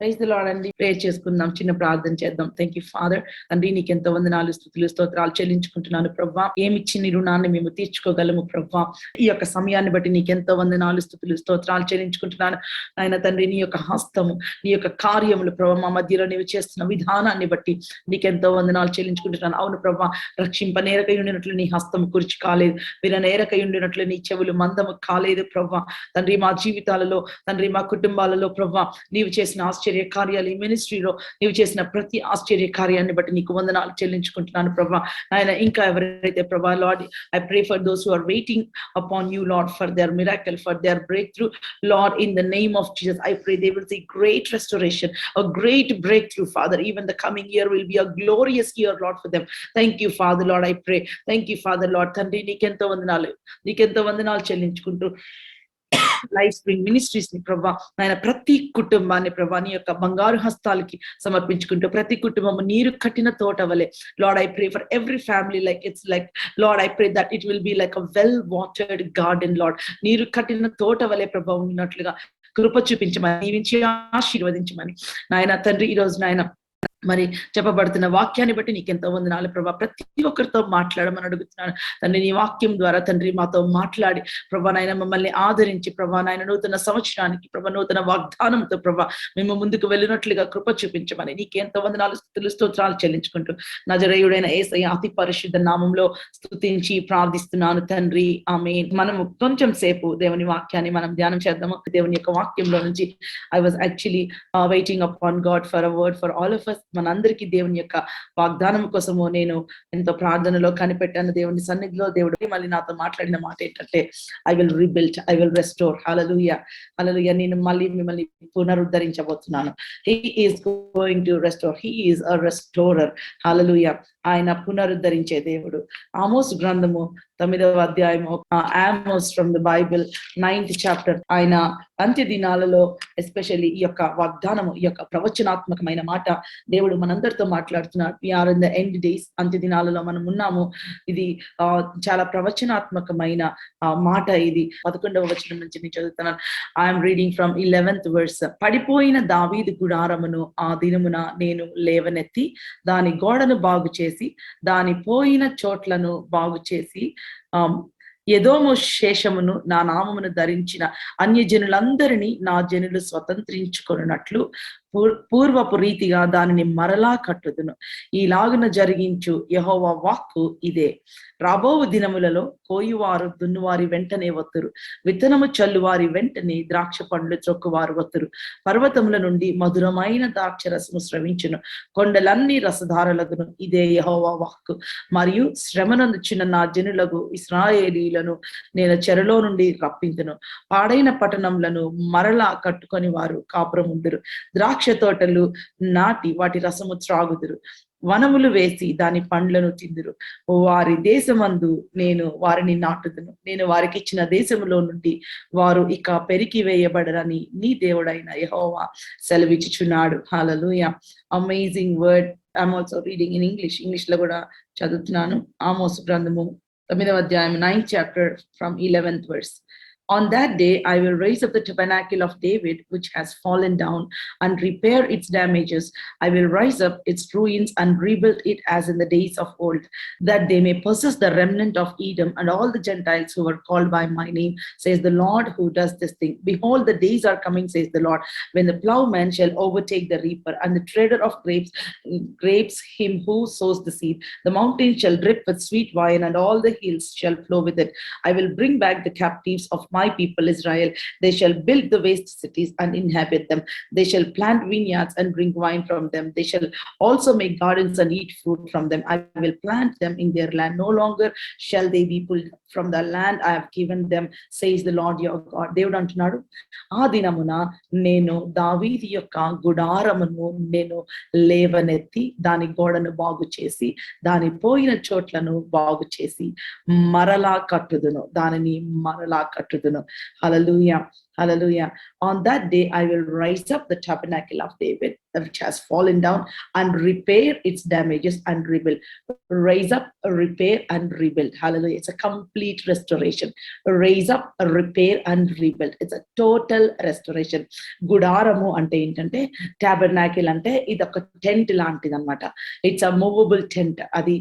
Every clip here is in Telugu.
ప్రైజ్ ది లార్డ్ అండి. ప్రేయర్ చేసుకుందాం, చిన్న ప్రార్థన చేద్దాం. Thank you father. తండ్రి నీకెంతో వందనాలు, స్తుతులు, స్తోత్రాలు చెల్లించుకుంటున్నాను ప్రభా. ఏమిచ్చి నీ రుణాన్ని మేము తీర్చుకోగలము ప్రభా. ఈ యొక్క సమయాన్ని బట్టి నీకెంతో వందనాలు, స్తుతులు, స్తోత్రాలు చెల్లించుకుంటున్నాను. ఆయన తండ్రి నీ యొక్క హస్తము, నీ యొక్క కార్యములు ప్రభా మా మధ్యలో నీవు చేస్తున్న విధానాన్ని బట్టి నీకెంతో వందనాలు చెల్లించుకుంటున్నాను. అవును ప్రభా, రక్షింపనేరకై ఉండినట్లు నీ హస్తము కుర్చి కాలేదు, విననేరకై ఉండినట్లు నీ చెవులు మందము కాలేదు ప్రభా. తండ్రి మా జీవితాలలో, తండ్రి మా కుటుంబాలలో ప్రభా నీవు చేసిన ఆశ్చర్య కార్యాలు, ఈ మినిస్ట్రీలో నీవు చేసిన ప్రతి ఆశ్చర్య కార్యాన్ని బట్టి నీకు వందనాలు చెల్లించుకుంటున్నాను ప్రభా. ఆయన ఇంకా ఎవరైతే ప్రభా Lord, I pray for those who are waiting upon you Lord for their miracle, for their breakthrough Lord, in the name of Jesus I pray they will see great restoration, a great breakthrough Father. Even the coming year will be a glorious year Lord for them. Thank you Father Lord, I pray. Thank you Father Lord. తండ్రి నీకెంతో వందనాలు చెల్లించుకుంటూ లైఫ్ స్ప్రింగ్ మినిస్ట్రీస్ ని ప్రభా, ఆయన ప్రతి కుటుంబాన్ని ప్రభా నీ యొక్క బంగారు హస్తాలకి సమర్పించుకుంటూ, ప్రతి కుటుంబం నీరు కట్టిన తోట వలె lord I pray for every family, like it's like lord I pray that it will be like a well watered garden lord. నీరు కట్టిన తోట వలె ప్రభా ఉన్నట్లుగా కృప చూపించమని, దీవించి ఆశీర్వదించమని నాయన తండ్రి. ఈ రోజు నాయన మరి చెప్పబడుతున్న వాక్యాన్ని బట్టి నీకెంతో వందనాలు ప్రభా. ప్రతి ఒక్కరితో మాట్లాడమని అడుగుతున్నాను తండ్రి. నీ వాక్యం ద్వారా తండ్రి మాతో మాట్లాడి ప్రభా నాయన మమ్మల్ని ఆదరించి ప్రభా నాయన నూతన సంవత్సరానికి ప్రభా నూతన వాగ్దానంతో ప్రభా మేము ముందుకు వెళ్ళినట్లుగా కృప చూపించమని నీకెంతో వందనాలు, స్తుతులు, స్తోత్రాలు చెల్లించుకుంటూ నజరేయుడైన యేసయ్య అతి పరిశుద్ధ నామంలో స్తుతించి ప్రార్థిస్తున్నాను తండ్రి, ఆమేన్. మనము కొంచెం సేపు దేవుని వాక్యాన్ని మనం ధ్యానం చేద్దాము. దేవుని యొక్క వాక్యంలో నుంచి I was actually waiting upon God for a word for all of us. మనందరికీ దేవుని యొక్క వాగ్దానం కోసము నేను ఎంతో ప్రార్థనలో కనిపెట్టాను. దేవుని సన్నిధిలో దేవుడు మళ్ళీ నాతో మాట్లాడిన మాట ఏంటంటే, I will rebuild, I will restore. Hallelujah, hallelujah. నేను మళ్ళీ మిమ్మల్ని పునరుద్ధరించబోతున్నాను. He is going to restore, he is a restorer. Hallelujah. ఆయన పునరుద్ధరించే దేవుడు. ఆమోస్ గ్రంథము 9వ అధ్యాయము, Amos from the Bible 9th chapter. ఆయన అంత్య దినాలలో ఎస్పెషల్లీ ఈ యొక్క వాగ్దానము, ఈ యొక్క ప్రవచనాత్మకమైన మాట దేవుడు మనందరితో మాట్లాడుతున్నాడు. We are in the end days, అంత్య దినాలలో మనం ఉన్నాము. ఇది చాలా ప్రవచనాత్మకమైన మాట. ఇది 11వ వచనం నుంచి నేను చదువుతున్నాను. I'm reading from 11th verse. పడిపోయిన దావీదు గుడారమును ఆ దినమున నేను లేవనెత్తి దాని గోడను బాగు చేసి దాని పోయిన చోట్లను బాగు చేసి ఎదోము శేషమును నా నామమును ధరించిన అన్యజనులందరినీ నా జనులు స్వతంత్రించుకొనున్నట్లు పూర్వపు రీతిగా దానిని మరలా కట్టుదును. ఈలాగున జరిగించు యెహోవా వాక్కు ఇదే. రాబో దినములలో కోయువారు దున్నువారి వెంటనే వత్తురు, విత్తనము చల్లువారి వెంటనే ద్రాక్ష పండ్లు త్రొక్కువారు వత్తురు. పర్వతముల నుండి మధురమైన ద్రాక్ష రసము స్రవించును, కొండలన్నీ రసధారలగును. ఇదే యెహోవా వాక్కు. మరియు శ్రమనందుచున్న నా జనులకు ఇశ్రాయేలీలను నేను చెరలో నుండి రప్పింతును. పాడైన పట్టణములను మరలా కట్టుకొని వారు కాపురముందురు. ద్రాక్ష తోటలు నాటి వాటి రసము త్రాగుదురు, వనములు వేసి దాని పండ్లను తిందురు. వారి దేశమందు నేను వారిని నాటుదును. నేను వారికి ఇచ్చిన దేశములో నుండి వారు ఇక పెరికి వేయబడరని నీ దేవుడైన యెహోవా సెలవిచ్చుచున్నాడు. Hallelujah. Amazing word. I'm also reading in English లో కూడా చదువుతున్నాను. ఆమోస్ గ్రంథము 9వ అధ్యాయం 9th chapter from 11th verse. On that day I will raise up the tabernacle of David which has fallen down and repair its damages. I will rise up its ruins and rebuild it as in the days of old, that they may possess the remnant of Edom and all the Gentiles who were called by my name, says the Lord who does this thing. Behold, the days are coming, says the Lord, when the plowman shall overtake the reaper and the treader of grapes him who sows the seed. The mountains shall drip with sweet wine and all the hills shall flow with it. I will bring back the captives of my people Israel. They shall build the waste cities and inhabit them. They shall plant vineyards and drink wine from them. They shall also make gardens and eat fruit from them. I will plant them in their land. No longer shall they be pulled from the land I have given them, says the Lord your God. దేవుడు అంటున్నాడు, ఆ దినమున నేను దావీదు యొక్క గుడారమును నేను లేవనెత్తి దాని గోడను బాగు చేసి దాని పోయిన చోట్లను బాగు చేసి మరలా కట్టుదును, దానిని మరలా కట్టుదును. హల్లెలూయా. Hallelujah. On that day, I will raise up the tabernacle of David, which has fallen down, and repair its damages and rebuild. Raise up, repair, and rebuild. Hallelujah. It's a complete restoration. Raise up, repair, and rebuild. It's a total restoration. గుడారము అంటే ఏంటంటే, టాబర్నాకిల్ అంటే ఇది ఒక టెంట్ లాంటిది అనమాట. It's a movable tent. అది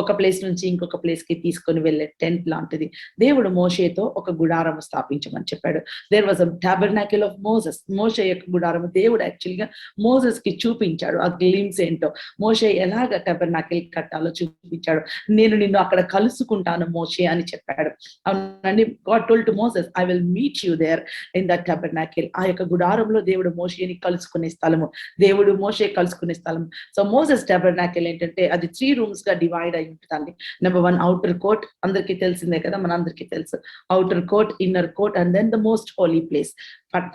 ఒక ప్లేస్ నుంచి ఇంకొక ప్లేస్ కి తీసుకొని వెళ్ళే టెంట్ లాంటిది. దేవుడు మోషేతో ఒక గుడారము స్థాపించమని చెప్పాడు. There was a tabernacle of Moses. మోషే యొక్క గుడారము దేవుడు యాక్చువల్గా మోసెస్ కి చూపించాడు ఆ గ్లిమ్స్ ఏంటో. మోషే ఎలాగ టాబర్నాకిల్ కట్టాలో చూపించాడు. నేను నిన్ను అక్కడ కలుసుకుంటాను మోషే అని చెప్పాడు. అవునండి. God told to Moses, I will meet you there in that tabernacle. ఆ యొక్క గుడారంలో దేవుడు మోషేని కలుసుకునే స్థలము, దేవుడు మోషే కలుసుకునే స్థలం. సో మోసెస్ టాబర్నాకిల్ ఏంటంటే అది 3 rooms గా డివైడ్ అయి ఉంటుంది. నెంబర్ 1 అవుటర్ కోర్ట్, అందరికీ తెలిసిందే కదా, మనందరికీ తెలుసు. Outer court, inner court, and then the most holy place.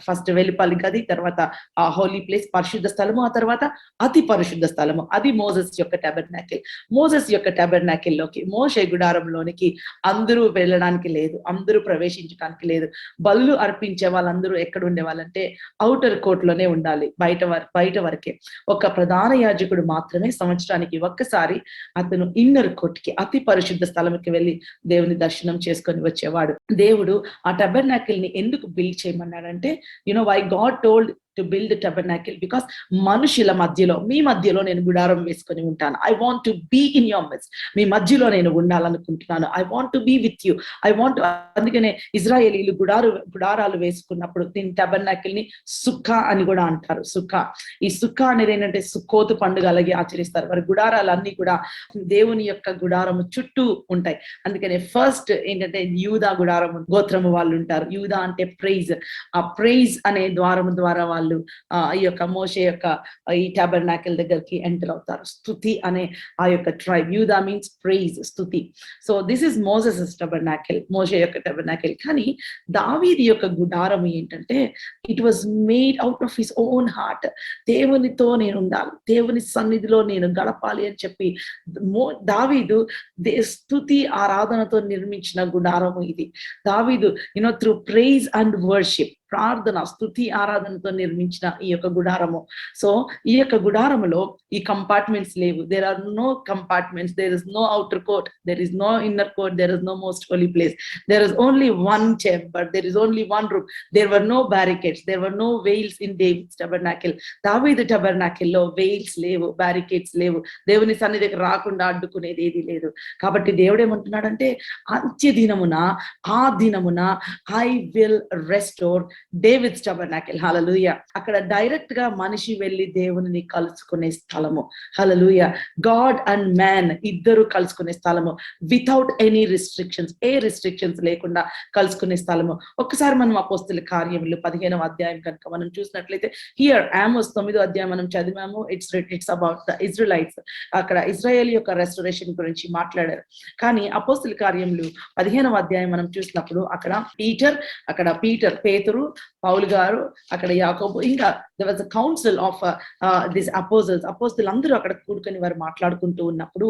First వెలుపలి గది, తర్వాత ఆ హోలీ ప్లేస్ పరిశుద్ధ స్థలము, ఆ తర్వాత అతి పరిశుద్ధ స్థలము. అది మోసెస్ యొక్క టాబర్నాకిల్. మోసెస్ యొక్క టాబర్నాకిల్ లోకి, మోషే గుడారంలోనికి అందరూ వెళ్ళడానికి లేదు, అందరూ ప్రవేశించడానికి లేదు. బలులు అర్పించే వాళ్ళందరూ ఎక్కడ ఉండేవాళ్ళంటే అవుటర్ కోర్ట్ లోనే ఉండాలి, బయట వరకే. ఒక ప్రధాన యాజకుడు మాత్రమే సంవత్సరానికి ఒక్కసారి అతను ఇన్నర్ కోర్ట్ కి, అతి పరిశుద్ధ స్థలంకి వెళ్ళి దేవుని దర్శనం చేసుకొని వచ్చేవాడు. దేవుడు ఆ టబర్నాకిల్ ని ఎందుకు build చేయమన్నాడంటే, why God told to build the tabernacle? Because మనుషుల మధ్యలో, మీ మధ్యలో నేను గుడారం వేసుకొని ఉంటాను. I want to be in your midst. మీ మధ్యలో నేను ఉండాలనుకుంటున్నాను. I want to be with you. అందుకనే ఇజ్రాయేలీలు గుడారాలు వేసుకున్నప్పుడు దీని టబర్నాకిల్ ని సుఖా అని కూడా అంటారు. సుఖా, ఈ సుఖా అనేది ఏంటంటే సుక్కోతు పండుగ అలాగే ఆచరిస్తారు. వారి గుడారాలు అన్ని కూడా దేవుని యొక్క గుడారము చుట్టూ ఉంటాయి. అందుకనే ఫస్ట్ ఏంటంటే యూదా గుడారము గోత్రము వాళ్ళు ఉంటారు. యూదా అంటే ప్రైజ్. ఆ ప్రైజ్ అనే ద్వారము ద్వారా వాళ్ళు ఈ యొక్క మోషే యొక్క ఈ టాబర్నాకిల్ దగ్గరికి ఎంటర్ అవుతారు. స్తుతి అనే ఆ యొక్క ట్రైబ్. యూదా మీన్స్ ప్రైజ్, స్తుతి. So this is Moses tabernacle, మోషే యొక్క టాబర్నాకిల్. కానీ దావీదు యొక్క గుడారం ఏంటంటే, it was made out of his own heart. దేవునితో నేను ఉండాలి, దేవుని సన్నిధిలో నేను గడపాలి అని చెప్పి దావీదు స్తుతి ఆరాధనతో నిర్మించిన గుడారము ఇది. దావీదు త్రూ ప్రైజ్ అండ్ వర్షిప్, ప్రార్థన, స్తుతి, ఆరాధనతో నిర్మించిన ఈ యొక్క గుడారము. సో ఈ యొక్క గుడారములో ఈ కంపార్ట్మెంట్స్ లేవు. There are no compartments. There is no outer court, there is no inner court, there is no most holy place. There is only one chamber, there is only one room. There were no barricades, there were no veils in David's tabernacle. దావీదు tabernacle లో veils లేవు, barricades లేవు. దేవుని సన్నిధికి రాకుండా అడ్డుకునేది ఏది లేదు. కాబట్టి దేవుడు ఏమంటున్నాడంటే, అంత్య దినమున, ఆ దినమున ఐ విల్ రెస్టోర్ డేవిడ్స్ టబర్నాకిల్. హల్లెలూయా. అక్కడ డైరెక్ట్ గా మనిషి వెళ్ళి దేవుని కలుసుకునే స్థలము. హల్లెలూయా. గాడ్ అండ్ మ్యాన్ ఇద్దరు కలుసుకునే స్థలము, వితౌట్ ఎనీ రిస్ట్రిక్షన్స్, ఏ రిస్ట్రిక్షన్స్ లేకుండా కలుసుకునే స్థలము. ఒక్కసారి మనం అపోస్తలుల కార్యములు 15వ అధ్యాయం కనుక మనం చూసినట్లయితే, హియర్ ఆమోస్ 9వ అధ్యాయం మనం చదివాము. It's about the Israelites. అక్కడ ఇజ్రాయేల్ యొక్క రెస్టోరేషన్ గురించి మాట్లాడారు. కానీ అపోస్తలుల కార్యములు 15వ అధ్యాయం మనం చూసినప్పుడు అక్కడ పీటర్, పేతురు, పౌలు గారు, అక్కడ యాకోబు, ఇంకా there was a council of these apostles. అపోస్తలులందరూ అక్కడ కూడుకొని వారు మాట్లాడుకుంటూ ఉన్నప్పుడు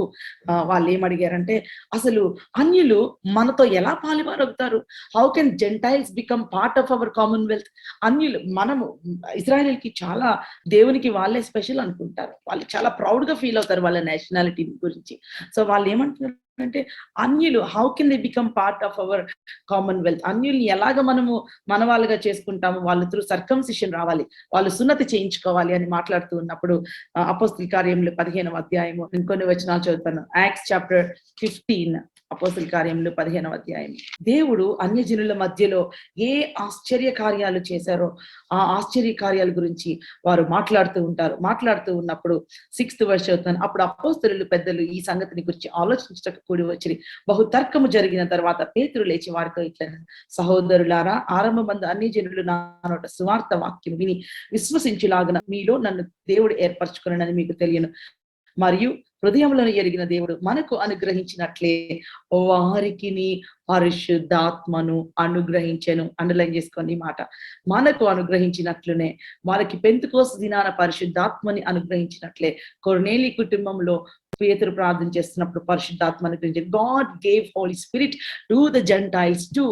వాళ్ళు ఏమడిగారంటే, అసలు అన్యులు మనతో ఎలా పాలువారవుతారు? How can Gentiles become part of our commonwealth? అన్యులు, మనము ఇజ్రాయెల్కి చాలా దేవునికి వాళ్ళే స్పెషల్ అనుకుంటారు. వాళ్ళు చాలా ప్రౌడ్ గా ఫీల్ అవుతారు వాళ్ళ నేషనాలిటీ గురించి. సో వాళ్ళు ఏమంటున్నారు అంటే, అన్యులు how can they become part of our commonwealth? అన్యుల్ని ఎలాగ మనము మన వాళ్ళుగా చేసుకుంటాము? వాళ్ళు త్రూ సర్కంసిషన్ రావాలి, వాళ్ళు సున్నతి చేయించుకోవాలి అని మాట్లాడుతూ ఉన్నప్పుడు అపోస్తలుల కార్యములు 15వ అధ్యాయము ఇంకొన్ని వచనాలు చదువుతాను. యాక్ట్స్ చాప్టర్ 15, అపోస్తలుల కార్యములు 15వ అధ్యాయం. దేవుడు అన్యజనుల మధ్యలో ఏ ఆశ్చర్య కార్యాలు చేశారో ఆ ఆశ్చర్య కార్యాల గురించి వారు మాట్లాడుతూ ఉన్నప్పుడు 6th verse చదువుతాను. అప్పుడు అపోస్తలులు పెద్దలు ఈ సంగతిని గురించి ఆలోచించక కూడి వచ్చి బహుతర్కము జరిగిన తర్వాత పేతురు లేచి వారితో ఇట్లా, సహోదరులారా, ఆరంభమందు అన్యజనులు నా నోట సువార్త వాక్యం విని విశ్వసించులాగున మీలో నన్ను దేవుడు ఏర్పరచుకున్నానని మీకు తెలియను. మరియు హృదయములను ఎరిగిన దేవుడు మనకు అనుగ్రహించినట్లే వారికిని పరిశుద్ధాత్మను అనుగ్రహించెను. అండర్లైన్ చేసుకోండి ఈ మాట. మనకు అనుగ్రహించినట్లునే వాళ్ళకి పెంతెకోస్తు దినాన పరిశుద్ధాత్మని అనుగ్రహించినట్లే కొర్నేలి కుటుంబంలో పేతురు ప్రార్థన చేస్తున్నప్పుడు పరిశుద్ధాత్మ అనుగ్రహించి God gave Holy Spirit to the Gentiles to,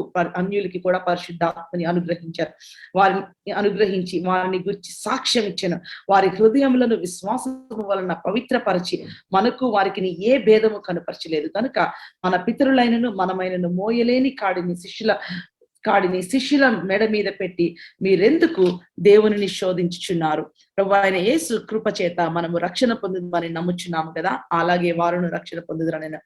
అన్యులకి కూడా పరిశుద్ధాత్మని అనుగ్రహించారు. వారిని అనుగ్రహించి వారిని గురించి సాక్ష్యం ఇచ్చాను. వారి హృదయములను విశ్వాసము వలన పవిత్రపరిచి మనకు వారికి ఏ భేదము కనపరచలేదు కనుక మన పితరులైనను మనమైనను మోయలేని కాడిని శిష్యుల మెడ మీద పెట్టి మీరెందుకు దేవునిని శోధించుచున్నారు? ప్రభు ఆయన యేసు కృప చేత మనము రక్షణ పొందుదని నమ్ముచున్నాము కదా, అలాగే వారును రక్షణ పొందుదరని.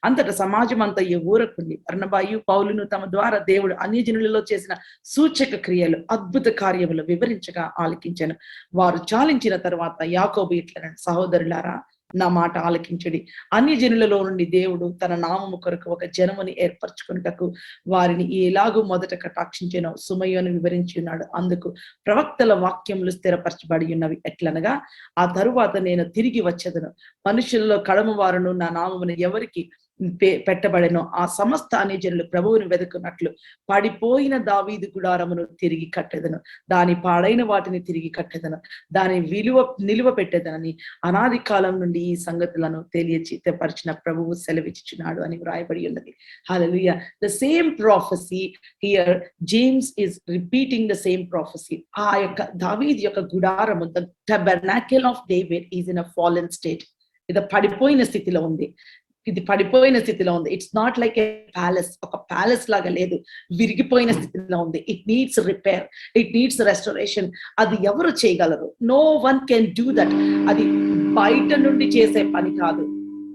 అంతటా సమాజం అంతా ఊరకుంది. బర్నబాయు పౌలును తమ ద్వారా దేవుడు అన్యజనులలో చేసిన సూచక క్రియలు అద్భుత కార్యములు వివరించగా ఆలకించాను. వారు చాలించిన తర్వాత యాకోబు ఇట్లనను, సహోదరులారా నా మాట ఆలకించడి. అన్య జనులలో నుండి దేవుడు తన నామము కొరకు ఒక జనముని ఏర్పరచుకున్నటకు వారిని ఎలాగూ మొదట కటాక్షించెనో సుమయోను వివరించి ఉన్నాడు. అందుకు ప్రవక్తల వాక్యములు స్థిరపరచబడి ఉన్నవి ఎట్లనగా, ఆ తరువాత నేను తిరిగి వచ్చేదను, మనుషులలో కడమ వారును నా నామమును ఎవరికి పెట్టబడెనో ఆ సమస్త అన్యజనులు ప్రభువుని వెతుకున్నట్లు పడిపోయిన దావీదు గుడారమును తిరిగి కట్టెదను, దాని పాడైన వాటిని తిరిగి కట్టెదను, దాని నిలువ పెట్టేదనని అనాది కాలం నుండి ఈ సంగతులను తెలియచేతపరిచిన ప్రభువు సెలవిచ్చుచున్నాడు అని వ్రాయబడి ఉన్నది. Hallelujah. The same prophecy here, James is repeating the same prophecy. ఆ యొక్క దావీదు యొక్క గుడారము, the tabernacle of David is in a fallen state. ఇది పడిపోయిన స్థితిలో ఉంది. It's not like a palace, ఒక ప్యాలెస్ లాగా లేదు, విరిగిపోయిన స్థితిలో ఉంది. It needs repair, it needs restoration. అది ఎవరు చేయగలరు? No one can do that. అది బయట నుండి చేసే పని కాదు,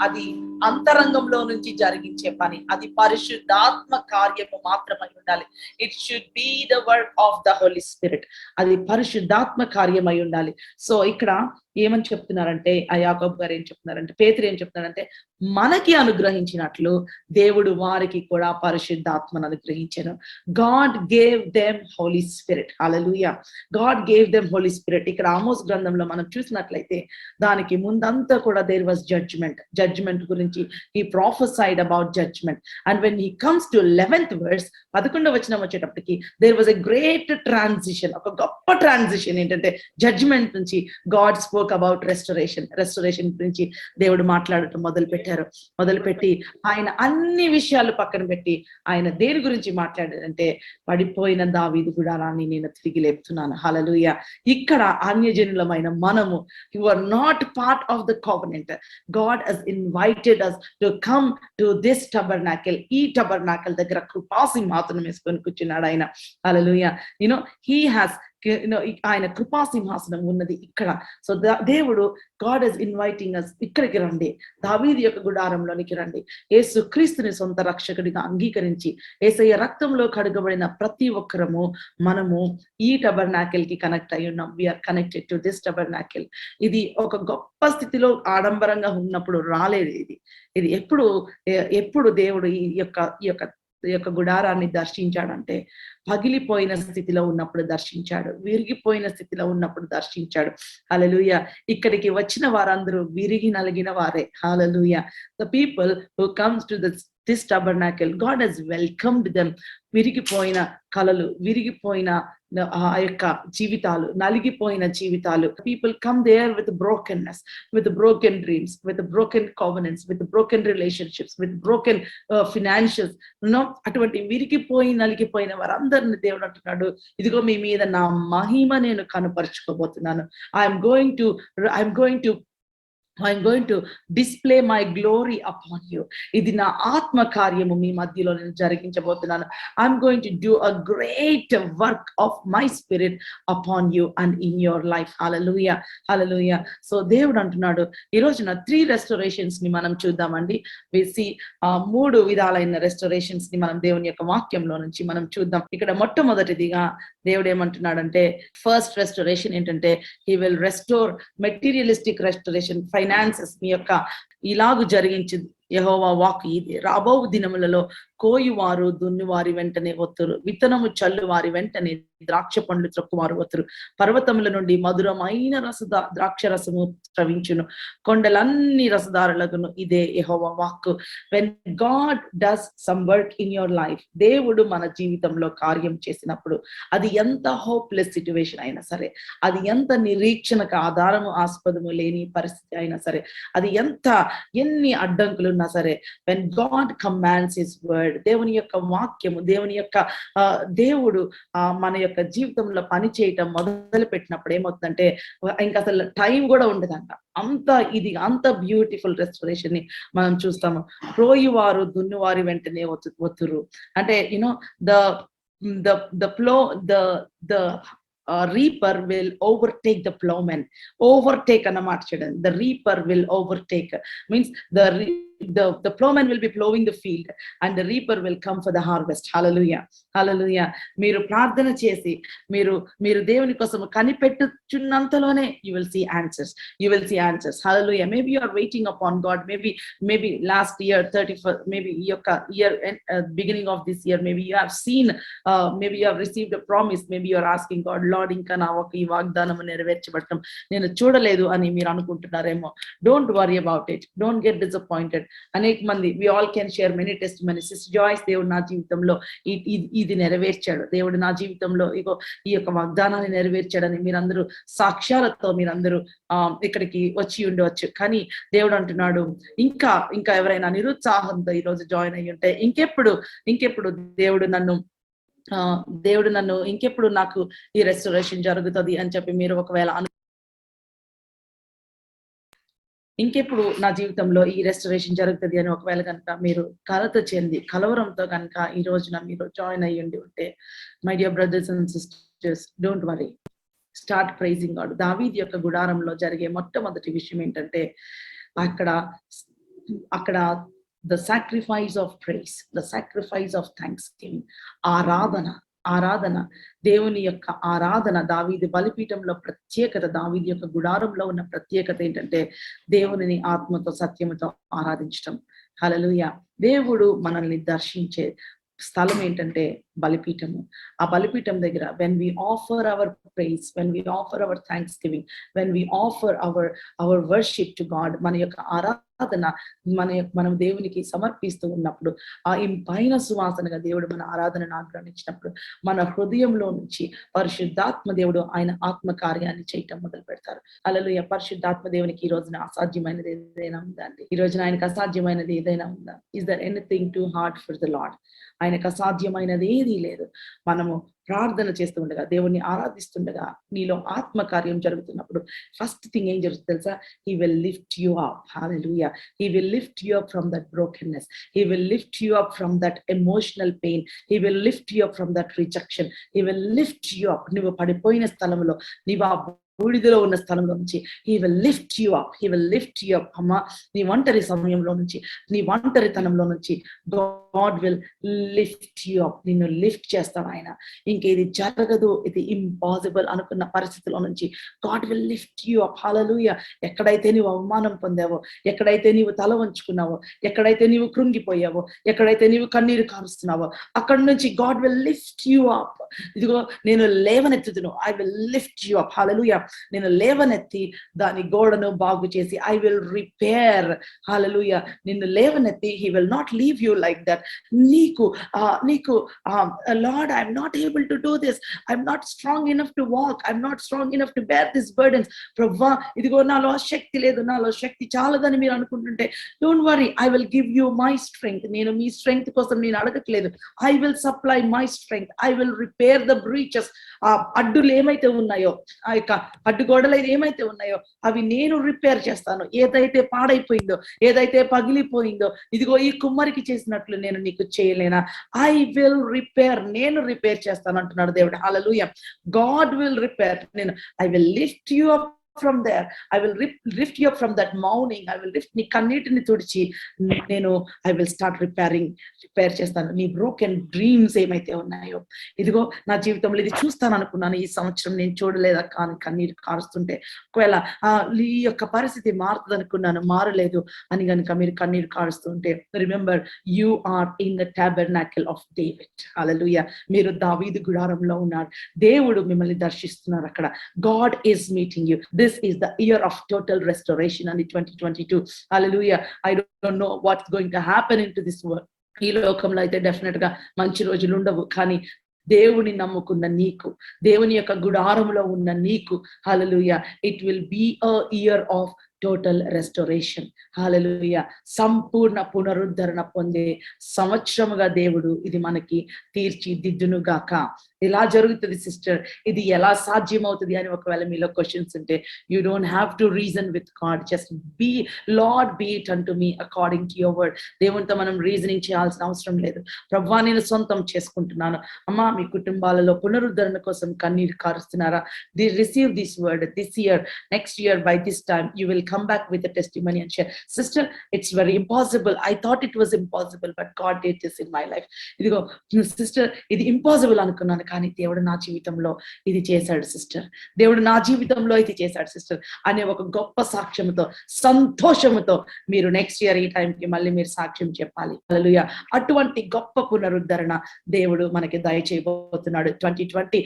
అది అంతరంగంలో నుంచి జరిగించే పని. అది పరిశుద్ధాత్మ కార్యము మాత్రమై ఉండాలి. It should be the work of the Holi spirit. అది పరిశుద్ధాత్మ కార్యమై ఉండాలి. సో ఇక్కడ ఏమని చెప్తున్నారంటే, ఆ యాకోబు గారు ఏం చెప్తున్నారంటే, పేతురు ఏం చెప్తున్నారంటే, మనకి అనుగ్రహించినట్లు దేవుడు వారికి కూడా పరిశుద్ధాత్మను అనుగ్రహించాను. God gave them Holy Spirit. Hallelujah. God gave them Holy Spirit. ఇక్కడ ఆమోస్ గ్రంథంలో మనం చూసినట్లయితే దానికి ముందంతా కూడా దేర్ వాజ్ జడ్జ్మెంట్ గురించి he prophesied about judgment. And when he comes to 11th verse, 11వ వచనం వచ్చేటప్పటికి there was a great transition, ఒక గొప్ప ట్రాన్సిషన్. ఏంటంటే జడ్జ్మెంట్ నుంచి గాడ్ స్పోక్ అబౌట్ రెస్టరేషన్ గురించి దేవుడు మాట్లాడటం మొదలుపెట్టి ఆయన అన్ని విషయాలు పక్కన పెట్టి ఆయన దేని గురించి మాట్లాడాడంటే, పడిపోయిన దావీదు గుడారాన్ని నేను తిరిగి లేపుతున్నాను. హల్లెలూయా. ఇక్కడ అన్యజనులమైన మనము, you are not part of the covenant. God has invited us to come to this tabernacle. ఈ tabernacle దగ్గర కృపాసింహాసనం వేసుకొని కూర్చున్నాడు ఆయన. హల్లెలూయా. he has, ఆయన కృపాసింహాసనం ఉన్నది ఇక్కడ. సో దేవుడు, గాడ్ ఇస్ ఇన్వైటింగ్ us, ఇక్కడికి రండి, దావీదు యొక్క గుడారంలోనికి రండి. యేసు క్రీస్తుని సొంత రక్షకుడిగా అంగీకరించి యేసయ్య రక్తంలో కడుగబడిన ప్రతి ఒక్కరము మనము ఈ టబర్నాకిల్ కి కనెక్ట్ అయి ఉన్నాం. We are connected to this tabernacle. ఇది ఒక గొప్ప స్థితిలో ఆడంబరంగా ఉన్నప్పుడు రాలేదు. ఇది ఎప్పుడు దేవుడు ఈ యొక్క గుడారాన్ని దర్శించాడంటే, పగిలిపోయిన స్థితిలో ఉన్నప్పుడు దర్శించాడు, విరిగిపోయిన స్థితిలో ఉన్నప్పుడు దర్శించాడు. హల్లెలూయా. ఇక్కడికి వచ్చిన వారందరూ విరిగి నలిగిన వారే. హల్లెలూయా. The people who comes to this tabernacle, God has welcomed them. విరిగిపోయిన కలలు, విరిగిపోయిన ఆ యొక్క జీవితాలు, నలిగిపోయిన జీవితాలు. People come there with brokenness, with broken dreams, with broken covenants, with broken relationships, with broken financials. అటువంటి విరిగిపోయి నలిగిపోయిన వారందరిని దేవుడు అంటున్నాడు, ఇదిగో మీ మీద నా మహిమ నేను కనపరుచుకోబోతున్నాను. I'm going to display my glory upon you. ఇది నా ఆత్మ కార్యము మీ మధ్యలో నేను జరిగించబోతున్నాను. I'm going to do a great work of my spirit upon you and in your life. Hallelujah. Hallelujah. So దేవుడు అంటున్నాడు, ఈ రోజున 3 restorations ని మనం చూద్దామండి. వేసి 3 విధాలైన రెస్టరేషన్స్ ని మనం దేవుని యొక్క వాక్యంలో నుంచి మనం చూద్దాం. ఇక్కడ మొట్టమొదటిదిగా దేవుడు ఏమంటున్నాడంటే, ఫస్ట్ రెస్టరేషన్ ఏంటంటే, he will restore materialistic restoration, finances మీ యొక్క ఇలాగు యెహోవా వాక్కు ఇది. రాబో దినములలో కోయువారు దున్నువారి వెంటనే వత్తురు, విత్తనము చల్లు వారి వెంటనే ద్రాక్ష పండ్లు త్రొక్కువారు వత్తురు. పర్వతముల నుండి మధురమైన ద్రాక్ష రసము స్రవించును, కొండలన్నీ రసదారులగును. ఇదే యెహోవా వాక్కు. When God does some work in your life, దేవుడు మన జీవితంలో కార్యం చేసినప్పుడు అది ఎంత హోప్లెస్ సిచ్యువేషన్ అయినా సరే, అది ఎంత నిరీక్షణకు ఆధారము ఆస్పదము లేని పరిస్థితి అయినా సరే, అది ఎన్ని అడ్డంకులున్నా సరే, when God commands his word, దేవుని యొక్క వాక్యము, దేవుడు మన యొక్క జీవితంలో పని చేయటం మొదలు పెట్టినప్పుడు ఏమవుతుందంటే ఇంకా అసలు టైం కూడా ఉండదంట. అంత బ్యూటిఫుల్ రెస్టరేషన్ ని మనం చూస్తాము. ప్రోయువారు దున్నువారి వెంటనే వత్తురు అంటే you know the plow the reaper will overtake the plowman. Overtake అన్నమాట చూడండి. The reaper will overtake means the plowman will be plowing the field and the reaper will come for the harvest. Hallelujah, hallelujah. మీరు ప్రార్థన చేసి మీరు దేవుని కోసం కనిపెట్టుచున్నంతలోనే you will see answers. Hallelujah. Maybe you are waiting upon God. Maybe last year 31st, maybe year beginning of this year, maybe you have seen, maybe you have received a promise, maybe you are asking God, Lord, ఇంకా నా ఈ వాగ్దానం నెరవేర్చబడటం నేను చూడలేదు అని మీరు అనుకుంటున్నారేమో. Don't worry about it. Don't get disappointed. అనేక మంది we all can share many testimonies. Sister Joyce, దేవుడు నా జీవితంలో ఇది నెరవేర్చాడు, దేవుడు నా జీవితంలో ఈ యొక్క వాగ్దానాన్ని నెరవేర్చాడని మీరందరూ సాక్ష్యాలతో మీరందరూ ఇక్కడికి వచ్చి ఉండవచ్చు. కానీ దేవుడు అంటున్నాడు, ఇంకా ఎవరైనా నిరుత్సాహంతో ఈరోజు జాయిన్ అయ్యి ఉంటే ఇంకెప్పుడు దేవుడు నన్ను ఇంకెప్పుడు నాకు ఈ రెస్టరేషన్ జరుగుతుంది అని చెప్పి మీరు ఒకవేళ ఇంకెప్పుడు నా జీవితంలో ఈ రెస్టరేషన్ జరుగుతుంది అని ఒకవేళ కనుక మీరు కలవరంతో కనుక ఈ రోజున మీరు జాయిన్ అయ్యండి ఉంటే, my dear brothers and sisters, don't worry, start praising God. దావీదు యొక్క గుడారంలో జరిగే మొట్టమొదటి విషయం ఏంటంటే అక్కడ the sacrifice of praise, the sacrifice of thanksgiving, ఆరాధన, దేవుని యొక్క ఆరాధన. దావీదు బలిపీఠంలో ప్రత్యేకత, దావీదు యొక్క గుడారంలో ఉన్న ప్రత్యేకత ఏంటంటే దేవునిని ఆత్మతో సత్యముతో ఆరాధించటం. హల్లెలూయా. దేవుడు మనల్ని దర్శించే స్థలం ఏంటంటే బలిపీఠము. ఆ బలిపీఠం దగ్గర when we offer our praise, when we offer our thanksgiving, when we offer our worship to God, మన యొక్క ఆరాధన మనం దేవునికి సమర్పిస్తూ ఉన్నప్పుడు, ఆ ఇంపైన సువాసనగా దేవుడు మన ఆరాధనను ఆగ్రహించినప్పుడు మన హృదయంలో నుంచి పరిశుద్ధాత్మ దేవుడు ఆయన ఆత్మ కార్యాన్ని చేయటం మొదలు పెడతారు. హల్లెలూయా. పరిశుద్ధాత్మ దేవునికి ఈ రోజున అసాధ్యమైనది ఏదైనా ఉందా అండి? ఈ రోజున ఆయనకు అసాధ్యమైనది ఏదైనా ఉందా? Is there anything too hard for the Lord? ఆయనకు అసాధ్యమైనది ఏదీ లేదు. మనము ప్రార్థన చేస్తూ ఉండగా, దేవుణ్ణి ఆరాధిస్తుండగా, నీలో ఆత్మ కార్యం జరుగుతున్నప్పుడు ఫస్ట్ థింగ్ ఏం జరుగుతుంది తెలుసా? He will lift you up. Hallelujah. He will lift you up from that brokenness. He will lift you up from that emotional pain. He will lift you up from that rejection. He will lift you up. నువ్వు పడిపోయిన స్థలంలో, నీవు ఆ బూడిదలో ఉన్న స్థలంలో నుంచి he will lift you up. He will lift you up. అమ్మా, నీ ఒంటరి సమయంలో నుంచి, నీ ఒంటరితనంలో నుంచి God will lift you up. నిన్ను లిఫ్ట్ చేస్తాడు ఆయన. ఇంకేది జరగదు, ఇది ఇంపాసిబుల్ అనుకున్న పరిస్థితిలో నుంచి God will lift you up. Hallelujah. ఎక్కడైతే నీవు అవమానం పొందావో, ఎక్కడైతే నీవు తల వంచుకున్నావో, ఎక్కడైతే నీవు కృంగిపోయావో, ఎక్కడైతే నీవు కన్నీరు కారుస్తున్నావో, అక్కడి నుంచి God will lift you up. ఇదిగో నేను లేవనెత్తుదును. I will lift you up. Hallelujah. నేను లేవనెత్తి దాని గోడను బాగు చేసి I will repair. Hallelujah. నిన్ను లేవనెత్తి he will not leave you like that. నీకు Lord, I'm not able to do this. I'm not strong enough to walk. I'm not strong enough to bear these burdens. ప్రభువా, ఇదిగో నాలో శక్తి లేదు, నాలో శక్తి చాలదని మీరు అనుకుంటుంటే, don't worry, I will give you my strength. నేను మీ స్ట్రెంగ్త్ కోసం నేను అడగట్లేదు. I will supply my strength. I will repair the breaches. ఆ అడ్డులు ఏమైతే ఉన్నాయో, ఆ యొక్క అడ్డుగోడలు ఏమైతే ఉన్నాయో అవి నేను రిపేర్ చేస్తాను. ఏదైతే పాడైపోయిందో, ఏదైతే పగిలిపోయిందో, ఇదిగో ఈ కుమ్మరికి చేసినట్లు నేను నీకు చేయలేనా? I will repair. నేను రిపేర్ చేస్తాను అంటున్నాడు దేవుడు. Hallelujah. God will repair. I will lift you up from there, I will lift you up from that mourning, I will lift, నీ కన్నీటిని తుడిచి నేను ఐ విల్ స్టార్ట్ రిపేర్ చేస్తాను. నీ బ్రోకెన్ డ్రీమ్స్ ఏమైతే ఉన్నాయో, ఇదిగో నా జీవితంలో ఇది చూస్తాను అనుకున్నాను, ఈ సంవత్సరం నేను చూడలేదా కానీ కన్నీరు కారుస్తుంటే, ఒకవేళ ఈ యొక్క పరిస్థితి మారుతుంది అనుకున్నాను, మారలేదు అని కనుక మీరు కన్నీరు కారుస్తుంటే, remember you are in the tabernacle of David. Hallelujah. మీరు దావీదు గుడారంలో ఉన్నారు, దేవుడు మిమ్మల్ని దర్శిస్తున్నారు అక్కడ. God is meeting you. This is the year of total restoration అని 2022. Hallelujah. I don't know what's going to happen in to this world. ఈ లోకంలో అయితే డెఫినెట్ గా మంచి రోజులు ఉండవు, కానీ దేవుని నమ్ముకున్న నీకు, దేవుని యొక్క గుడారంలో ఉన్న నీకు, hallelujah, it will be a year of total restoration. Hallelujah. సంపూర్ణ పునరుద్ధరణ పొందే సంవత్సరముగా దేవుడు ఇది మనకి తీర్చిదిద్దును గాక. ఎలా జరుగుతుంది సిస్టర్, ఇది ఎలా సాధ్యమవుతుంది అని ఒకవేళ మీలో క్వశ్చన్స్ ఉంటే, you don't have to reason with God, just be Lord be it unto me according to your word. దేవునితో మనం రీజనింగ్ చేయాల్సిన అవసరం లేదు. ప్రభువా నేను సొంతం చేసుకుంటున్నాను. అమ్మా, మీ కుటుంబాలలో పునరుద్ధరణ కోసం కన్నీరు కారుస్తున్నారా? Receive this word this year, next year by this time you will come back with a testimony and share, sister, it's very impossible, I thought it was impossible but God did this in my life. ఇదిగో సిస్టర్, ఇది ఇంపాసిబుల్ అనుకున్నాను కానీ దేవుడు నా జీవితంలో ఇది చేశాడు సిస్టర్, దేవుడు నా జీవితంలో ఇది చేశాడు సిస్టర్ అనే ఒక గొప్ప సాక్ష్యంతో, సంతోషముతో మీరు నెక్స్ట్ ఇయర్ ఈ టైంకి మళ్ళీ మీరు సాక్ష్యం చెప్పాలి. హల్లెలూయా. అటువంటి గొప్ప పునరుద్ధరణ దేవుడు మనకి దయచేయబోతున్నాడు. 2020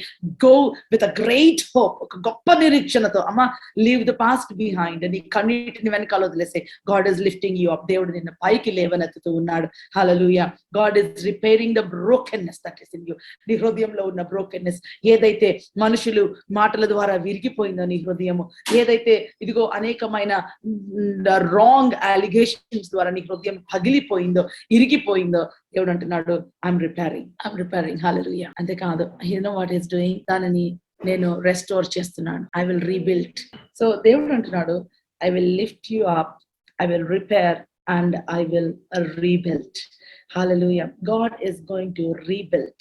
go with a great hope, ఒక గొప్ప నిరీక్షణతో. అమ్మా, లీవ్ ద పాస్ట్ బిహైండ్, నీ కన్నీటిని వెనకాల వదిలేసే. God is lifting you up. దేవుడు నిన్ను పైకి లేవనెత్తుతూ ఉన్నాడు. Hallelujah. God is repairing the brokenness that is in you. నీ హృదయంలో ఉన్న బ్రోకెన్నెస్, ఏదైతే మనుషులు మాటల ద్వారా విరిగిపోయిందో నీ హృదయము, ఏదైతే ఇదిగో అనేకమైన రాంగ్ అలిగేషన్స్ ద్వారా నీ హృదయం పగిలిపోయిందో, ఇరిగిపోయిందో, దేవుడు అంటున్నాడు ఐఎమ్ రిపేరింగ్. హల్లెలూయా. అంతేకాదు, you know what is doing, దానిని నేను రెస్టోర్ చేస్తున్నాను. I will rebuild. సో దేవుడు అంటున్నాడు, I will lift you up, I will repair and I will rebuild. Hallelujah. God is going to rebuild.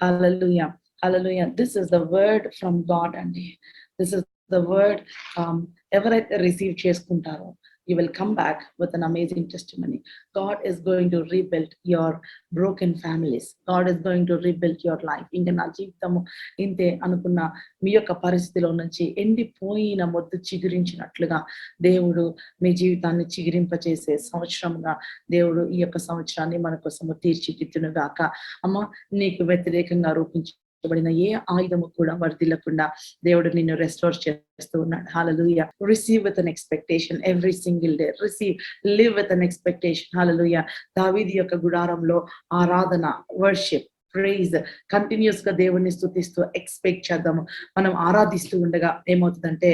Hallelujah. Hallelujah. This is the word from God, and this is the word ఎవరైతే రిసీవ్ చేసుకుంటారో, you will come back with an amazing testimony. God is going to rebuild your broken families. God is going to rebuild your life. ఇంకా నా జీవితము ఇంతే అనుకున్న మీ యొక్క పరిస్థితిలో నుంచి ఎండిపోయిన మొద్దు చిగురించినట్లుగా దేవుడు మీ జీవితాన్ని చిగురింపచేసే సంవత్సరంగా దేవుడు ఈ యొక్క సంవత్సరాన్ని మన కోసము తీర్చిదిద్దును గాక. అమ్మ, నీకు వ్యతిరేకంగా రూపించబడిన ఏ ఆయుధము కూడా వర్ధిల్లకుండా దేవుడు నిన్ను రెస్టోర్ చేస్తూ ఉన్నాడు. Hallelujah. Receive with an expectation every single day. Live with an expectation. Hallelujah. దావీదు యొక్క గుడారంలో ఆరాధన, వర్షిప్, ప్రైజ్ కంటిన్యూస్ గా దేవుణ్ణి స్తుతిస్తూ ఎక్స్పెక్ట్ చేద్దాము. మనం ఆరాధిస్తూ ఉండగా ఏమవుతుందంటే,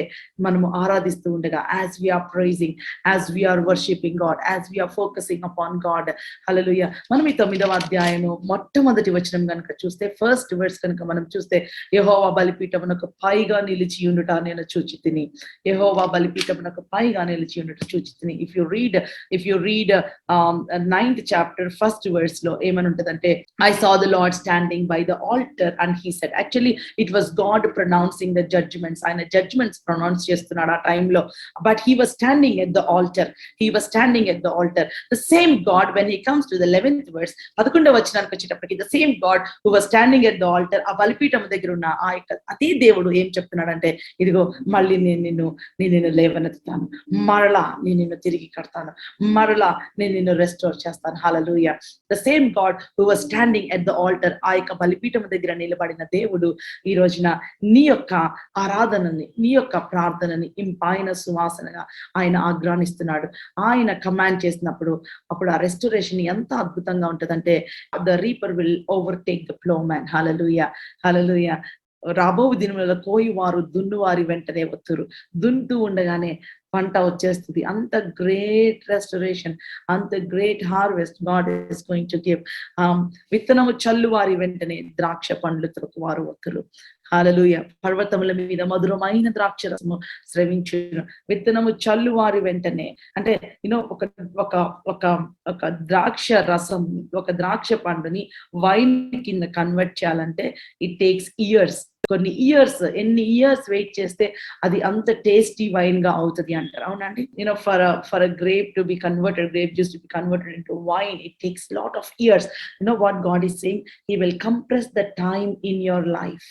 మనము ఆరాధిస్తూ ఉండగా, as we are praising, as we are worshipping God, as we are focusing upon God. హల్లెలూయా. మనం ఈ 9వ అధ్యాయము మొట్టమొదటి వచనం కనుక చూస్తే, ఫస్ట్ వర్స్ కనుక మనం చూస్తే, యెహోవా బలిపీఠమునకు పైగా నిలిచి ఉండుట నేను చూచితిని. యెహోవా బలిపీఠమునకు పైగా నిలిచి ఉండుట చూచితిని. If you read 9th chapter 1st verse లో ఏమని ఉంటదంటే, I saw the Lord standing by the altar and he said, actually it was God pronouncing the judgments. ఆయన judgments pronounce చేస్తున్నాడు ఆ టైంలో, but he was standing at the altar. The same God, when he comes to the 11th verse, 11వ వచనానికి వచ్చేటప్పటికి, the same God who was standing at the altar, ఆ బలిపీఠం దగ్గర ఉన్న ఆ యొక్క అదే దేవుడు ఏం చెప్తున్నాడంటే, ఇదిగో మళ్ళీ నేను నిన్ను లేవనెత్తుతాను, మరలా నేను నిన్ను తిరిగి కడతాను, మరలా నేను నిన్ను రెస్టోర్ చేస్తాను. హల్లెలూయా. The same God who was standing at the altar, ఆ యొక్క బలిపీఠం దగ్గర నిలబడిన దేవుడు ఈ రోజున నీ యొక్క ఆరాధనని, నీ యొక్క ప్రార్థనని ఇంపాయన సువాసనగా ఆయన ఆగ్రానిస్తున్నాడు. ఆయన కమాండ్ చేసినప్పుడు అప్పుడు ఆ రెస్టోరేషన్ ఎంత అద్భుతంగా ఉంటదంటే, the reaper will overtake the ploughman. హల్లెలూయా. హల్లెలూయా. రాబో దినములలో కోయివారు దున్నువారి వెంటనే వత్తురు. దున్నుతూ ఉండగానే పంట వచ్చేస్తుంది. అంత గ్రేట్ రెస్టరేషన్, అంత great harvest God is going to give. విత్తనము చల్లువారి వెంటనే ద్రాక్ష పండ్లు త్రొక్కువారు వత్తులు. హల్లెలూయా. పర్వతముల మీద మధురమైన ద్రాక్ష రసము స్రవించును. విత్తనము చల్లువారి వెంటనే అంటే ఒక ద్రాక్ష రసం, ఒక ద్రాక్ష పండుని వైన్ కింద కన్వర్ట్ చేయాలంటే ఇట్ టేక్స్ ఇయర్స్. కొన్ని ఇయర్స్, ఎన్ని ఇయర్స్ వెయిట్ చేస్తే అది అంత టేస్టీ వైన్ గా అవుతుంది అంటారు. అవునండి. For a grape to be converted, grape juice to be converted into wine, it takes lot of years. What God is saying, he will compress the time in your life.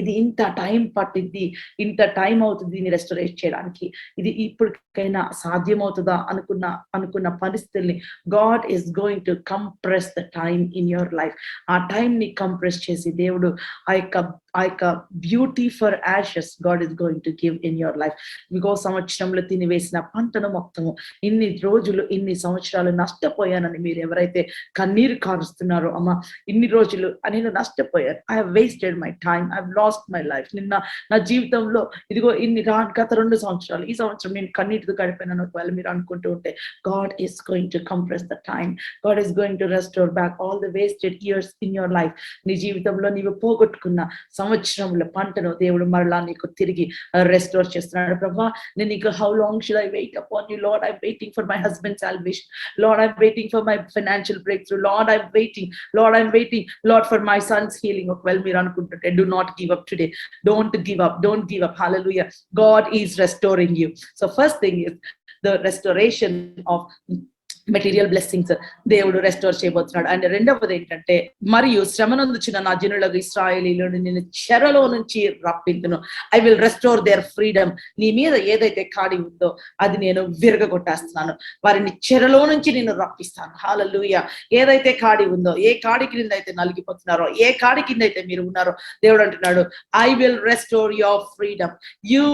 ఇది ఇంత టైం పట్టింది, ఇంత టైం అవుతుంది దీన్ని రెస్టోరేట్ చేయడానికి. ఇది ఇప్పటికైనా సాధ్యమవుతుందా అనుకున్న పరిస్థితుల్ని God is going to compress the time in your life. ఆ టైం ని కంప్రెస్ చేసి దేవుడు ఆ యొక్క beauty for Ashes God is going to give in your life. ఇంకో సంవత్సరంలో తినివేసిన పంటను మొత్తము, ఇన్ని రోజులు ఇన్ని సంవత్సరాలు నష్టపోయానని మీరు ఎవరైతే కన్నీరు కారుస్తున్నారో, అమ్మ ఇన్ని రోజులు నేను నష్టపోయాను, I have wasted my time, I have lost my life. నా జీవితంలో ఇదిగో గత 2 సంవత్సరాలు, ఈ సంవత్సరం నేను కన్నీటితో గడిపానని ఒకవేళ మీరు అనుకుంటూ ఉంటే, God is going to compress the time. God is going to restore back all the wasted years in your life. నీ జీవితంలో నీవు పోగొట్టుకున్న సంవత్సరముల పంటను దేవుడు మరలా నీకు తిరిగి రెస్టోర్ చేస్తున్నాడు. ప్రభా, నేను నీకు how long should I wait upon you Lord? I'm waiting for my husband salvation. Lord, I'm waiting for my financial breakthrough. Lord, I'm waiting. Lord, for my son's healing. Well, మీరు అనుకుంటుంటే, do not give up today. Don't give up. Hallelujah. God is restoring you. So first thing is the restoration of material blessings దేవుడు రెస్టోర్ చేయబోతున్నాడు. అండ్ రెండవది ఏంటంటే, మరియు శ్రమనందుచిన నా జనులకు ఇశ్రాయేలీయులను నేను చెరలో నుంచి రప్పింతును. I will restore their freedom. నీ మీద ఏదైతే కాడి ఉందో అది నేను విరగొట్టేస్తున్నాను. వారిని చెరలో నుంచి నేను రప్పిస్తాను. హల్లెలూయా. ఏదైతే కాడి ఉందో, ఏ కాడి కింద అయితే నలిగిపోతున్నారో, ఏ కాడి కింద అయితే మీరు ఉన్నారో, దేవుడు అంటున్నాడు, I will restore your freedom. You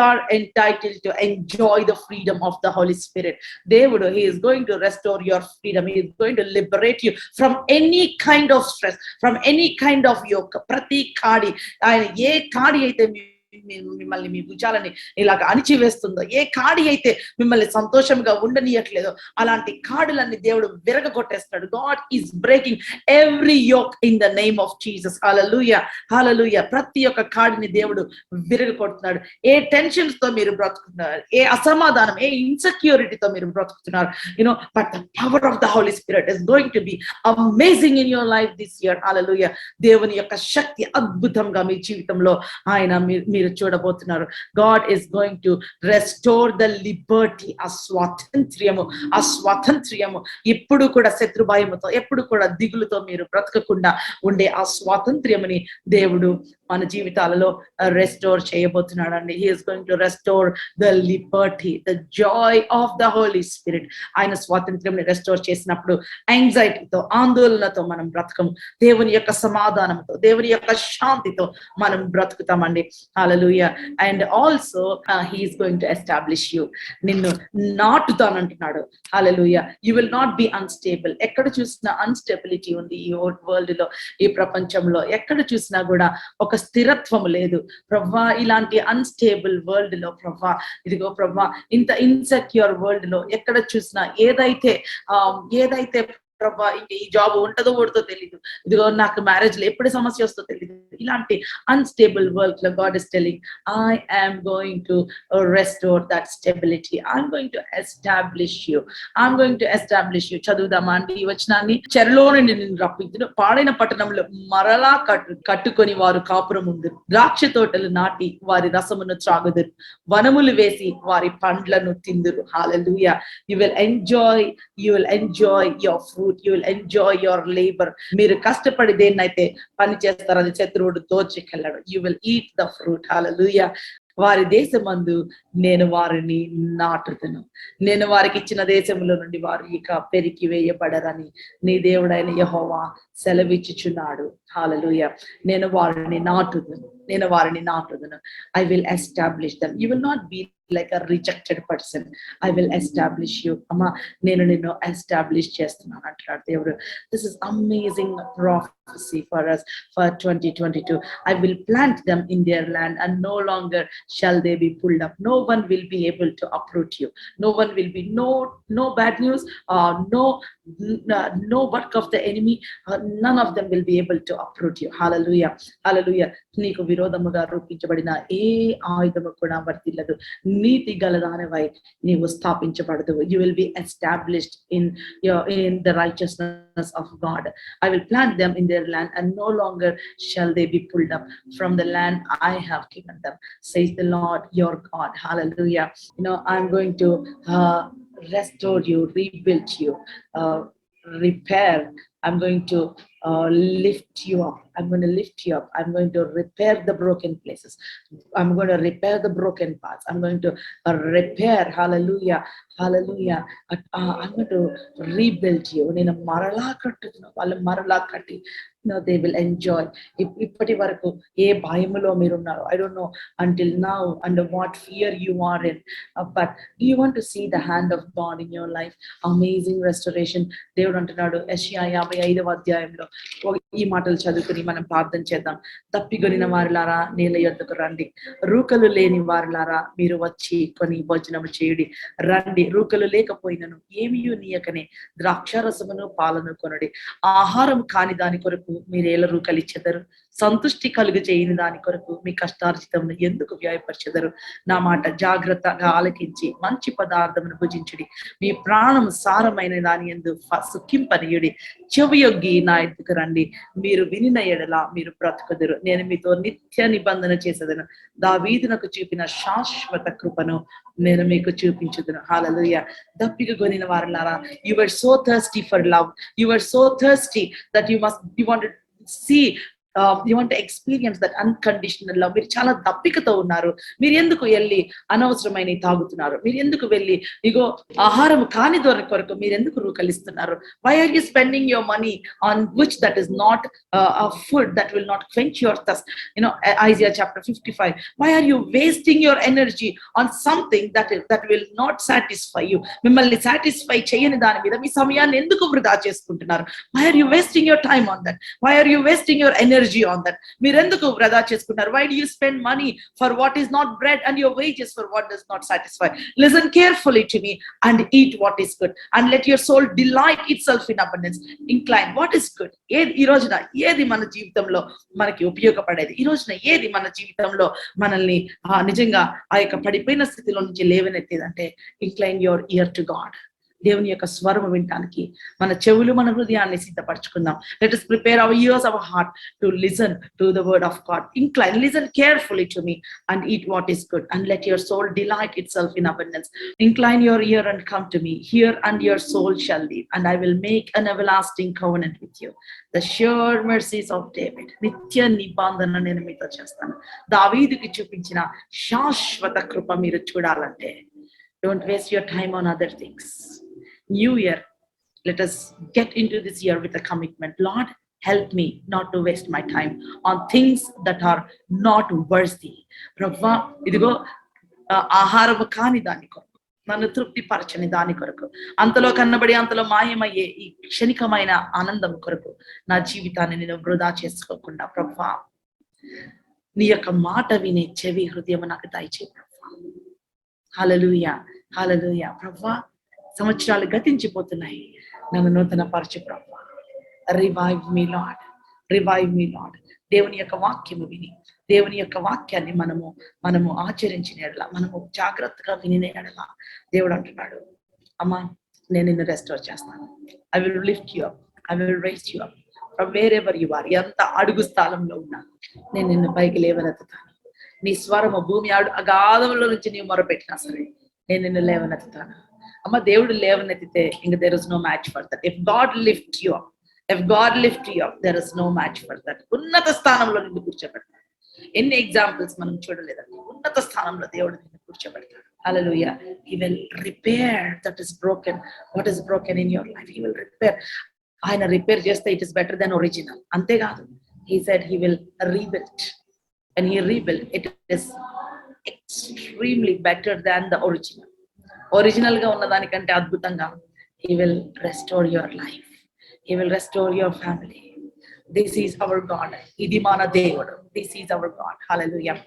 are entitled to enjoy the freedom of the Holi spirit. దేవుడు, he is going to restore your freedom. He is going to liberate you from any kind of stress, from any kind of yoke. ప్రతి కాడి, ఆయన ఏ కాడి అయితే మిమ్మల్ని, మీ భుజాలని ఇలాగ అణిచివేస్తుందో, ఏ కాడి అయితే మిమ్మల్ని సంతోషంగా ఉండనీయట్లేదో, అలాంటి కాడులన్నీ దేవుడు విరగొట్టేస్తాడు. God is breaking every yoke in the name of Jesus. హల్లెలూయా, హల్లెలూయా. ప్రతి ఒక్క కాడిని దేవుడు విరగొడుతున్నాడు. ఏ టెన్షన్స్ తో మీరు బ్రతుకుతున్నారు, ఏ అసమాధానం, ఏ ఇన్సెక్యూరిటీతో మీరు బ్రతుకుతున్నారు, but the power of the Holi Spirit is going to be amazing in your life this year. హల్లెలూయా. దేవుని యొక్క శక్తి అద్భుతంగా మీ జీవితంలో ఆయన మీరు చూడబోతున్నారు. God is going to restore the liberty. ఆ స్వాతంత్ర్యము ఎప్పుడు కూడా శత్రు భయముతో, ఎప్పుడు కూడా దిగులుతో మీరు బ్రతకకుండా ఉండే ఆ స్వాతంత్ర్యముని దేవుడు మన జీవితాలలో రెస్టోర్ చేయబోతున్నాడు అండి. He is going to restore the liberty, the joy of the Holi spirit. ఆయన స్వాతంత్ర్యం రెస్టోర్ చేసినప్పుడు యాంగ్జైటీతో, ఆందోళనతో మనం బ్రతకము. దేవుని యొక్క సమాధానంతో, దేవుని యొక్క శాంతితో మనం బ్రతుకుతామండి. హల్లెలూయా. And also he is going to establish you. నిన్ను నాటుతానంటున్నాడు. హల్లెలూయా. You will not be unstable. ఎక్కడ చూసినా అన్స్టెబిలిటీ ఉంది ఈ వరల్డ్ లో, ఈ ప్రపంచంలో ఎక్కడ చూసినా కూడా ఒక స్థిరత్వం లేదు. ప్రవ్వా, ఇలాంటి అన్స్టేబుల్ వరల్డ్ లో ప్రవ్వా, ఇదిగో ప్రవ్వా, ఇంత ఇన్సెక్యూర్ వరల్డ్ లో ఎక్కడ చూసినా ఏదైతే ప్రభా ఇంక ఈ జాబ్ ఉంటుందో ఊడితో తెలీదు, ఇదిగో నాకు మ్యారేజ్ లో ఎప్పుడు సమస్య వస్తుందో తెలీదు, ఇలాంటి అన్స్టేబుల్ వర్క్ లో God is telling, I am going to restore that stability. I'm going to establish you. చదువుదామా అండి ఈ వచనాన్ని? చెరలో నుండి నేను రప్పించును, పాడైన పట్టణంలో మరలా కట్టుకొని వారు కాపురం ఉందరు, ద్రాక్ష తోటలు నాటి వారి రసమును త్రాగుదురు, వనములు వేసి వారి పండ్లను తిందురు. హల్లెలూయా. You will enjoy your fruit. You will enjoy your labor. మీరు కష్టపడి దేన్నైతే పని చేస్తారో అది శత్రువుడు దోచుకెళ్ళాడు. You will eat the fruit. Hallelujah. వారి దేశమందు నేను వారిని నాటుదును. నేను వారికి ఇచ్చిన దేశంలో నుండి వారు ఇక పెరికి వేయబడరని నీ దేవుడైన యెహోవా సెలవిచ్చుచున్నాడు. హల్లెలూయా. నేను వారిని నాటుదును. I will establish them. You will not be like a rejected person. I will establish you. అమ్మా, నేను నిన్ను ఎస్టాబ్లిష్ చేస్తున్నాను అంటున్నాడు దేవుడు. This is amazing prophecy for us for 2022. I will plant them in their land and no longer shall they be pulled up. No one will be able to uproot you. No one will be, no bad news, no work of the enemy, none of them will be able to uproot you. Hallelujah, hallelujah. నీకు విరోధముగా రూపించబడిన ఏ ఆయుధము కూడా వర్తిల్లదు. నీతి గలదానివై నీవు స్థాపించబడదు. You will be established in the righteousness of God. I will plant them in their land, and no longer shall they be pulled up from the land I have given them, says the Lord your God. Hallelujah. I'm going to restore you, rebuild you, repair. I'm going to lift you up. I'm going to lift you up. I'm going to repair the broken places. I'm going to repair the broken parts. I'm going to repair. Hallelujah, hallelujah. I'm going to rebuild you. నేను మరలా కట్టుతున్నా, వాళ్ళు మరలా కట్టి they will enjoy. ఇప్పటి వరకు ఏ భయములో మీరున్నారు, I don't know until now under what fear you are in, but do you want to see the hand of God in your life? Amazing restoration. దేవుడు అంటున్నాడు యెషయా 55వ అధ్యాయంలో, ఈ మాటలు చదువుకుని మనం ప్రార్థన చేద్దాం. తప్పిగొనిన వారిలారా నీళ్ళ యొద్దకు రండి, రూకలు లేని వారిలారా మీరు వచ్చి కొని భోజనము చేయుడి. రండి, రూకలు లేకపోయినను ఏమియు నీయకనే ద్రాక్షారసమును పాలను కొనుడి. ఆహారం కాని దాని కొరకు మీరేల రూకలు ఇచ్చెదరు? సంతుష్టి కలుగు చేయని దాని కొరకు మీ కష్టార్జితమును ఎందుకు వ్యయపరచెదరు? నా మాట జాగ్రత్తగా ఆలకించి మంచి పదార్థమును భుజించుడి. మీ ప్రాణము సారమైన దాని యందు సుఖింపనీయుడి. చెవియొగ్గి నా ఎద్దుకు రండి, మీరు వినిన ఎడల మీరు బ్రతుకుదురు. నేను మీతో నిత్య నిబంధన చేసేదను, దావీదునకు చూపిన శాశ్వత కృపను నేను మీకు చూపించుదును. హల్లెలూయా. దప్పిక కొనిన వారలారా, you were so thirsty for love, you were so thirsty that you want to see, you want to experience that unconditional love. మీరు చాలా దప్పికతో ఉన్నారు. మీరు ఎందుకు వెళ్ళి అనవసరమైన తాగుతున్నారు? మీరు ఎందుకు వెళ్ళి ఇగో ఆహారం కాని దొర కొరకు మీరు ఎందుకు రూకలిస్తున్నారు? Why are you spending your money on which that is not a food that will not quench your thirst? Isaiah chapter 55. Why are you wasting your energy on something that will not satisfy you? మిమ్మల్ని సాటిస్ఫై చేయని దాని మీద మీ సమయాన్ని ఎందుకు వృధా చేసుకుంటున్నారు? Why are you wasting your time on that? Why are you wasting your energy on that? మీరు ఎందుకు వృధా చేసుకుంటారు? Why do you spend money for what is not bread and your wages for what does not satisfy? Listen carefully to me and eat what is good, and let your soul delight itself in abundance. Incline what is good. ఈ రోజున ఏది మన జీవితంలో మనకి ఉపయోగపడేది? ఈ రోజున ఏది మన జీవితంలో మనల్ని నిజంగా ఆ యొక్క పడిపోయిన స్థితిలో నుంచి లేవనెత్తేదంటే, incline your ear to God. దేవుని యొక్క స్వరము వినటానికి మన చెవులు, మన హృదయాన్ని సిద్ధపరచుకుందాం. Let us prepare our ears, our heart to listen to the word of God. Incline, listen carefully to me and eat what is good, and let your soul delight itself in abundance. Incline your ear and come to me. Hear, and your soul shall live, and I will make an everlasting covenant with you. The sure mercies of David. నిత్య నిబంధన నేను మీతో చేస్తాను. దావీదుకి చూపించిన శాశ్వత కృప మీరు చూడాలంటే, don't waste your time on other things. New year, let us get into this year with a commitment. Lord, help me not to waste my time on things that are not worthy. ప్రభువా, ఇదిగో ఆహారము కాని దాని కొరకు, నన్ను తృప్తిపరచని దాని కొరకు, అంతలో కన్నబడి అంతలో మాయమయ్యే ఈ క్షణికమైన ఆనందం కొరకు నా జీవితాన్ని నేను వృధా చేసుకోకుండా ప్రభువా, నీ యొక్క మాట వినే చెవి, హృదయం నాకు దయచేయి ప్రభువా. హల్లెలూయా, హల్లెలూయా. ప్రభువా, సంవత్సరాలు గతించిపోతున్నాయి, నన్ను నూతన పరచు ప్రభువా. రివైవ్ మీ లార్డ్, రివైవ్ మీ లార్డ్. దేవుని యొక్క వాక్యము విని, దేవుని యొక్క వాక్యాన్ని మనము ఆచరించిన ఎడల, మనము జాగ్రత్తగా వినిన ఎడల, దేవుడు అంటున్నాడు, అమ్మా నేను నిన్ను రెస్టోర్ చేస్తాను. I will lift you up, I will raise you up from wherever you are. ఎంత అడుగు స్థానంలో ఉన్నా నేను నిన్ను పైకి లేవనెత్తుతాను. నీ స్వరము భూమి అగాధంలో నుంచి నీవు మొరపెట్టినా సరే నేను నిన్ను లేవనెత్తుతాను. అమ్మ, దేవుడు లేవనెత్తితే ఇంక there is no match for that. If God lift you up, there is no match for that. ఉన్నత స్థానంలో నిన్ను కూర్చోబెడతాడు. ఎన్ని ఎగ్జాంపుల్స్ మనం చూడలేదండి. ఉన్నత స్థానంలో దేవుడు నిన్ను కూర్చోబెడతాడు. Hallelujah. He will repair that is broken. What is broken in your life, he will repair. ఆయన రిపేర్ చేస్తే it is better than original. అంతేకాదు, he said he will rebuild. And he rebuilt, it is extremely better than the original. Original గా ఉన్నదానికంటే అద్భుతంగా he will restore your life, he will restore your family. This is our God. ఇది మన దేవుడు. This is our God. Hallelujah.